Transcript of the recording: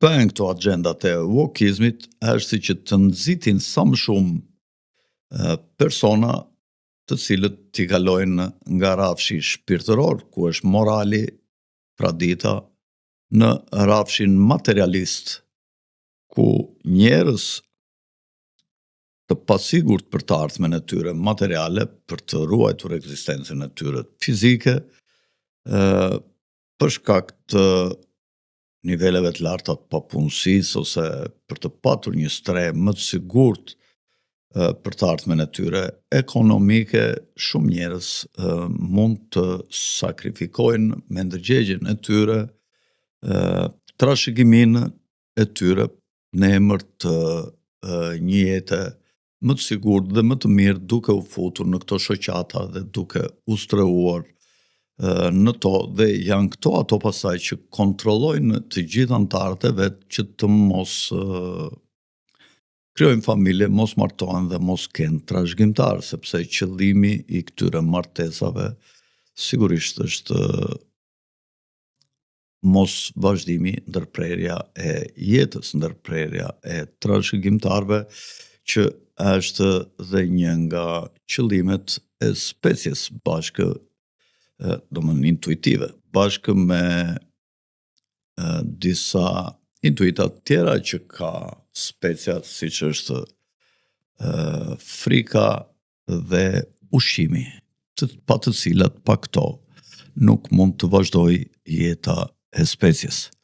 bëhen këto agendat e wokizmit është që të nxitin sa më shumë persona të cilët t'i kalojnë nga rafshi shpirtëror, ku është morali, tradita, në rafshin materialist, ku njerëz të pasigurt për të ardhmen e tyre materiale, për të ruajtur ekzistencën e tyre fizike, për shkak të niveleve të larta të papunësisë ose për të patur një stre më të sigurt për të ardhmen e tyre ekonomike, shumë njerëz mund të sakrifikojnë me ndërgjegjen e tyre trashëgiminë e tyre në emër të një jete më të sigurt dhe më të mirë, duke u futur në këto shoqata dhe duke u streuar në to, dhe janë këto ato pasaj që kontrollojnë të gjithë anëtarët e vet që të mos krijojnë familje, mos martohen dhe mos kenë trashëgimtar, sepse qëllimi i këtyre martesave sigurisht është mos vazhdimi, ndërprerja e jetës, ndërprerja e trashëgimtarëve, që është dhe një nga qëllimet e species bashkë, domethënë intuitive, bashkë me disa intuita tjera që ka specia, siç është frika dhe ushqimi, pa të cilat pa këto nuk mund të vazhdojë jeta e species.